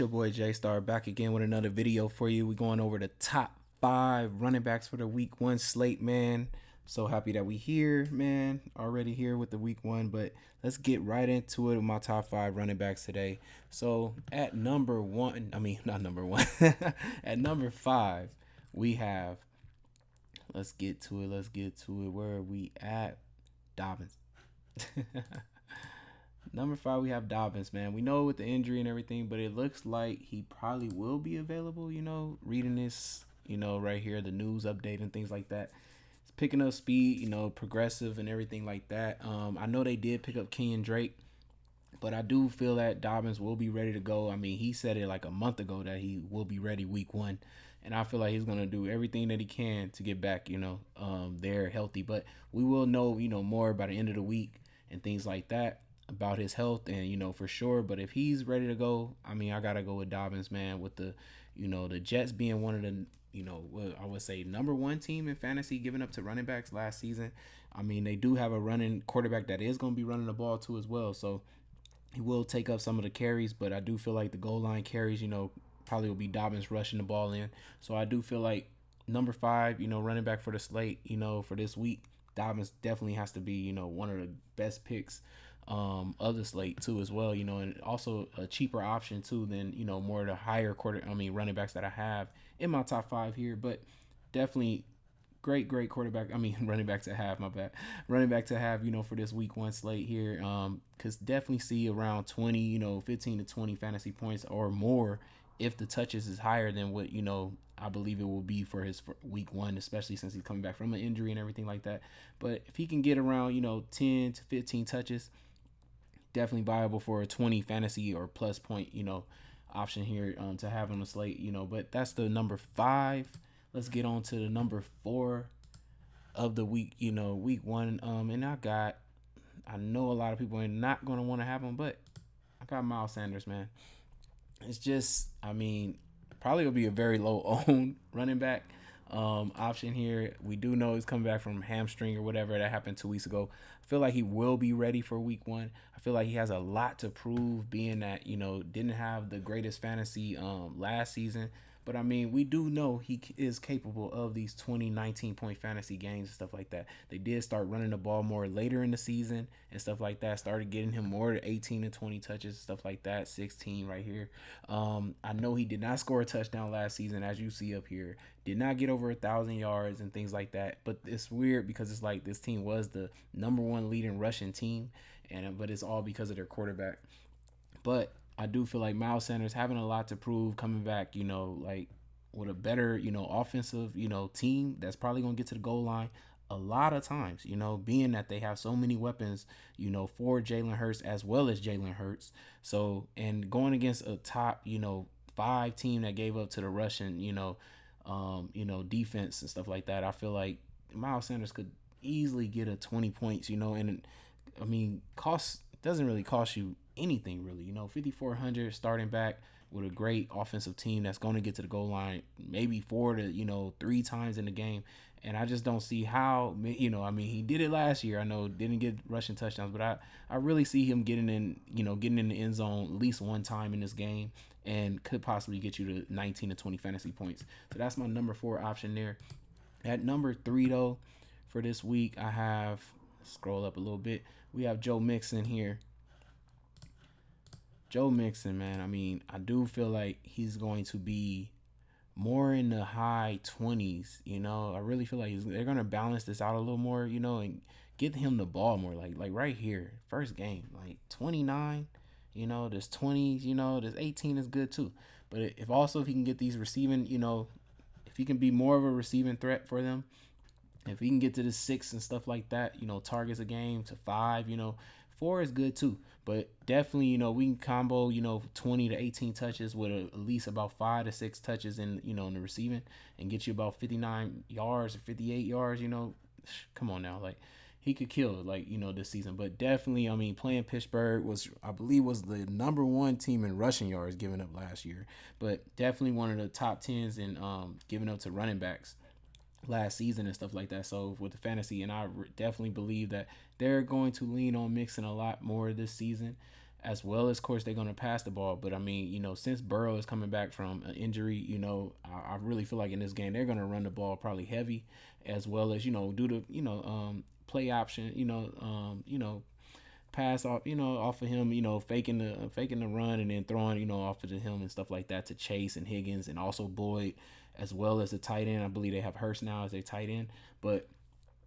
Your boy Jaystar back again with another video for you. We're going over the top 5 running backs for the week 1 slate, man. So happy that we here, man. Already here with the week 1, but let's get right into it with my top 5 running backs today. So at number one, I mean not number one, at number 5, we have. Let's get to it. Let's get to it. Where are we at? Dobbins. Number 5, we have Dobbins, man. We know with the injury and everything, but it looks like he probably will be available, reading this, right here, the news update and things like that. It's picking up speed, progressive and everything like that. I know they did pick up Kenyon Drake, but I do feel that Dobbins will be ready to go. I mean, he said it like a month ago that he will be ready week 1. And I feel like he's going to do everything that he can to get back, there healthy. But we will know, more by the end of the week and things like that about his health and for sure. But if he's ready to go, I mean, I gotta go with Dobbins, man. With the Jets being one of the what I would say number 1 team in fantasy, giving up to running backs last season. I mean, they do have a running quarterback that is going to be running the ball too as well, so he will take up some of the carries. But I do feel like the goal line carries, probably will be Dobbins rushing the ball in. So I do feel like number 5, running back for the slate, for this week, Dobbins definitely has to be, one of the best picks of the slate too as well, and also a cheaper option too than, more of the higher running backs that I have in my top 5 here. But definitely great quarterback. I mean, running back to have, my bad. Running back to have, for this week 1 slate here. Cause definitely see around 20, 15 to 20 fantasy points or more if the touches is higher than what, I believe it will be for his week 1, especially since he's coming back from an injury and everything like that. But if he can get around, 10 to 15 touches, definitely viable for a 20 fantasy or plus point, option here to have on the slate, But that's the number 5. Let's get on to the number 4 of the week, week 1. And I know a lot of people are not going to want to have him, but I got Miles Sanders, man. It's just, I mean, probably will be a very low owned running back option here. We do know he's coming back from hamstring or whatever that happened 2 weeks ago. I feel like he will be ready for week 1. I feel like he has a lot to prove, being that didn't have the greatest fantasy last season. But I mean, we do know he is capable of these 2019 point fantasy games and stuff like that. They did start running the ball more later in the season and stuff like that. Started getting him more to 18 and 20 touches, stuff like that. 16 right here. I know he did not score a touchdown last season, as you see up here. Did not get over 1,000 yards and things like that. But it's weird because it's like this team was the number 1 leading rushing team, but it's all because of their quarterback. But I do feel like Miles Sanders having a lot to prove coming back, like with a better, offensive, team that's probably going to get to the goal line a lot of times, being that they have so many weapons, for Jalen Hurts as well as Jalen Hurts. So, and going against a top, 5 team that gave up to the Russian, defense and stuff like that, I feel like Miles Sanders could easily get a 20 points, and I mean, cost doesn't really cost you anything really. 5,400 starting back with a great offensive team that's going to get to the goal line maybe 4 to 3 times in the game. And I just don't see how, I mean, he did it last year. I know didn't get rushing touchdowns, but I really see him getting in the end zone at least 1 time in this game, and could possibly get you to 19 to 20 fantasy points. So that's my number 4 option there. At number 3 though, for this week, I have, scroll up a little bit, we have Joe Mixon here. Joe Mixon, man, I mean, I do feel like he's going to be more in the high 20s. I really feel like they're going to balance this out a little more, and get him the ball more. Like right here, first game, like 29, there's 20s, there's 18 is good too. But if he can get these receiving, if he can be more of a receiving threat for them, if he can get to the 6 and stuff like that, targets a game to 5, 4 is good too. But definitely, we can combo, 20 to 18 touches with at least about 5 to 6 touches in the receiving, and get you about 59 yards or 58 yards, come on now. Like, he could kill, like, this season. But definitely, I mean, playing Pittsburgh I believe was the number 1 team in rushing yards given up last year. But definitely one of the top 10s in giving up to running backs last season and stuff like that. So with the fantasy, and I definitely believe that they're going to lean on Mixon a lot more this season. as well as, of course, they're going to pass the ball. But I mean, since Burrow is coming back from an injury, I really feel like in this game they're going to run the ball probably heavy, as well as do the play option, pass off, off of him, faking the run and then throwing, off of him and stuff like that to Chase and Higgins and also Boyd, as well as the tight end. I believe they have Hurst now as their tight end, but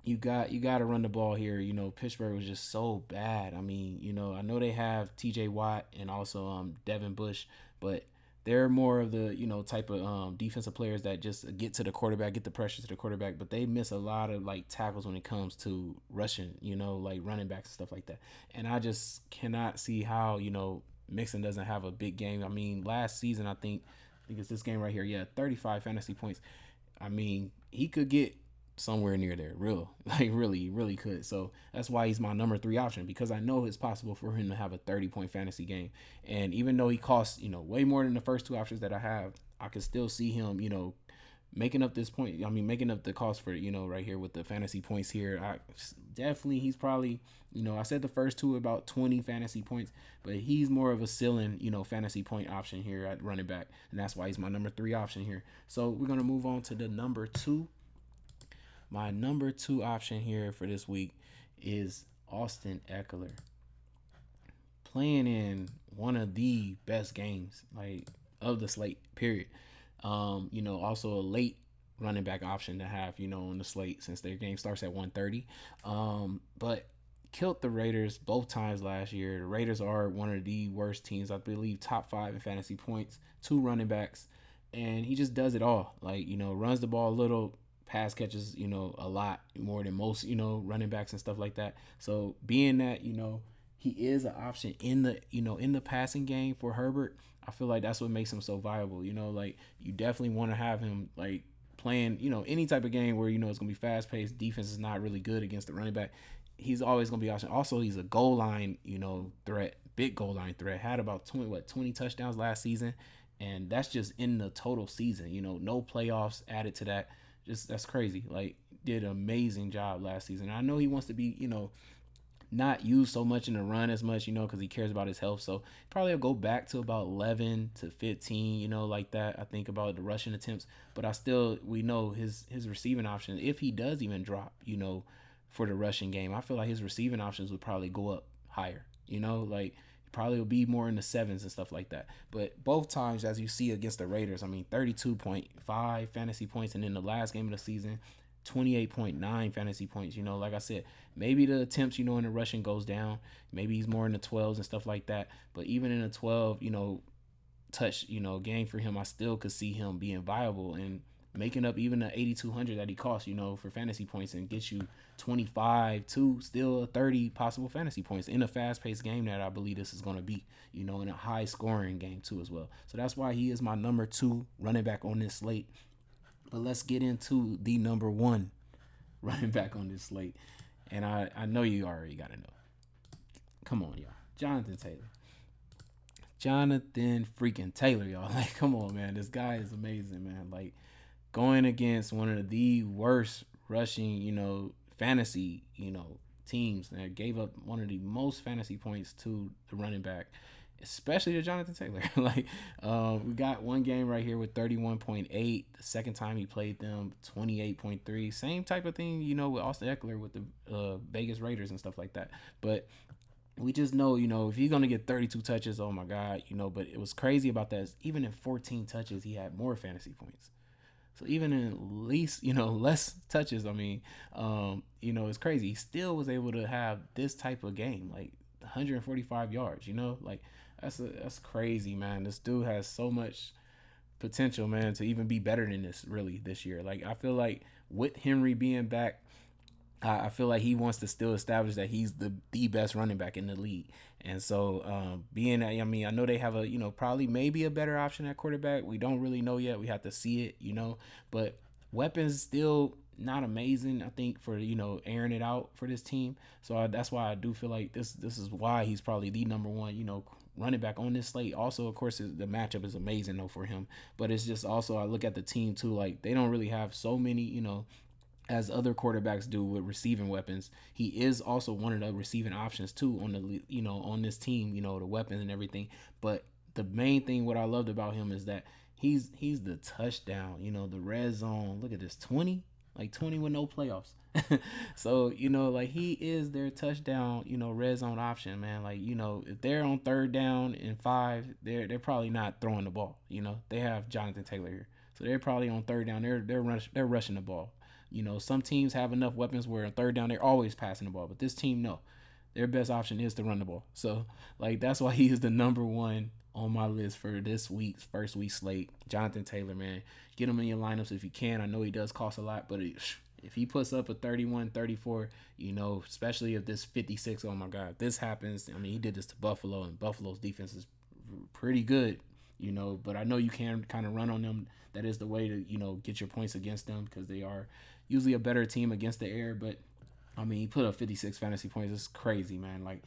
you got to run the ball here. Pittsburgh was just so bad. I mean, I know they have T.J. Watt and also Devin Bush, but they're more of the type of defensive players that just get to the quarterback, get the pressure to the quarterback, but they miss a lot of like tackles when it comes to rushing, like running backs and stuff like that. And I just cannot see how Mixon doesn't have a big game. I mean, last season I think it's this game right here. Yeah, 35 fantasy points. I mean, he could get somewhere near there, like really, really could. So that's why he's my number 3 option, because I know it's possible for him to have a 30-point fantasy game. And even though he costs, way more than the first 2 options that I have, I can still see him, making up this point. I mean, making up the cost for, right here with the fantasy points here. He's probably, I said the first 2 about 20 fantasy points, but he's more of a ceiling, fantasy point option here at running back. And that's why he's my number 3 option here. So we're going to move on to the number 2. My number 2 option here for this week is Austin Ekeler, playing in one of the best games like of the slate. Period. Also a late running back option to have on the slate since their game starts at 1:30. But killed the Raiders both times last year. The Raiders are one of the worst teams, I believe, top 5 in fantasy points. 2 running backs, and he just does it all. Like runs the ball a little, pass catches, a lot more than most, running backs and stuff like that. So being that, he is an option in the passing game for Herbert, I feel like that's what makes him so viable. Like you definitely want to have him like playing, any type of game where it's gonna be fast paced. Defense is not really good against the running back. He's always gonna be option. Also, he's a goal line, threat, big goal line threat. Had about 20 touchdowns last season, and that's just in the total season. No playoffs added to that. Just that's crazy. Like did an amazing job last season. I know he wants to be, not used so much in the run as much, because he cares about his health. So probably will go back to about 11 to 15, like that. I think about the rushing attempts, but we know his receiving option, if he does even drop, for the rushing game, I feel like his receiving options would probably go up higher, like probably will be more in the 7s and stuff like that. But both times, as you see against the Raiders, I mean, 32.5 fantasy points, and in the last game of the season, 28.9 fantasy points. Like I said, maybe the attempts, in the rushing goes down. Maybe he's more in the 12s and stuff like that. But even in a 12, touch, game for him, I still could see him being viable and making up even the 8,200 that he costs, for fantasy points, and get you 25 to still 30 possible fantasy points in a fast-paced game that I believe this is going to be, in a high-scoring game too as well. So that's why he is my number 2 running back on this slate. But let's get into the number 1 running back on this slate. And I know you already got to know. Come on, y'all. Jonathan Taylor. Jonathan freaking Taylor, y'all. Like, come on, man. This guy is amazing, man. Like, going against one of the worst rushing, fantasy, teams that gave up one of the most fantasy points to the running back, especially to Jonathan Taylor. Like, we got one game right here with 31.8. The second time he played them, 28.3. Same type of thing, with Austin Ekeler with the Vegas Raiders and stuff like that. But we just know, if he's going to get 32 touches, oh my God, but it was crazy about that. Even in 14 touches, he had more fantasy points. So even in least, less touches, I mean, it's crazy. He still was able to have this type of game, like 145 yards, like that's crazy, man. This dude has so much potential, man, to even be better than this really this year. Like I feel like with Henry being back, I feel like he wants to still establish that he's the best running back in the league. And so being that, I mean, I know they have a, probably maybe a better option at quarterback. We don't really know yet. We have to see it, but weapons still not amazing, I think, for, airing it out for this team. So that's why I do feel like this is why he's probably the number 1, running back on this slate. Also, of course, the matchup is amazing though for him, but it's just also, I look at the team too, like they don't really have so many, as other quarterbacks do with receiving weapons. He is also one of the receiving options too on the on this team, the weapons and everything. But the main thing what I loved about him is that he's the touchdown, the red zone. Look at this, 20, like 20 with no playoffs. So, like he is their touchdown, red zone option, man. Like, if they're on third down and 5, they're probably not throwing the ball. They have Jonathan Taylor here. So they're probably on third down. They're rushing the ball. Some teams have enough weapons where on third down they're always passing the ball, but this team no. Their best option is to run the ball. So like that's why he is the number one on my list for this week's first week slate. Jonathan Taylor, man. Get him in your lineups if you can. I know he does cost a lot, but if he puts up a 31, 34, especially if this 56, oh my God, this happens. I mean, he did this to Buffalo, and Buffalo's defense is pretty good, but I know you can kind of run on them. That is the way to, get your points against them because they are usually a better team against the air. But, I mean, he put up 56 fantasy points. It's crazy, man. Like,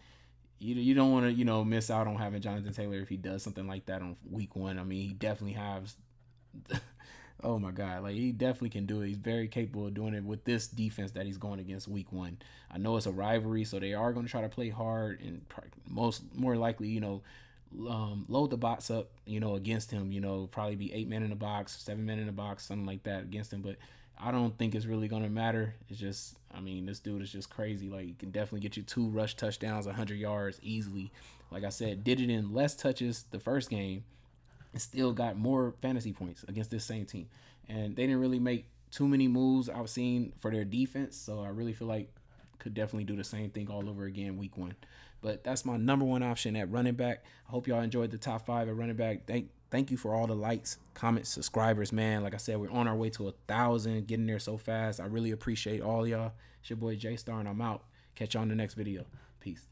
you don't want to, miss out on having Jonathan Taylor if he does something like that on week 1. I mean, he definitely has oh my God, like he definitely can do it. He's very capable of doing it with this defense that he's going against week 1. I know it's a rivalry, so they are going to try to play hard and more likely, load the box up, against him. Probably be 8 men in the box, 7 men in the box, something like that against him. But I don't think it's really going to matter. It's just, I mean, this dude is just crazy. Like, he can definitely get you 2 rush touchdowns, 100 yards easily. Like I said, did it in less touches the first game and still got more fantasy points against this same team. And they didn't really make too many moves I've seen for their defense. So I really feel like could definitely do the same thing all over again week 1. But that's my number one option at running back. I hope y'all enjoyed the top 5 at running back. Thank you for all the likes, comments, subscribers, man. Like I said, we're on our way to 1,000, getting there so fast. I really appreciate all y'all. It's your boy Jaystar, and I'm out. Catch y'all in the next video. Peace.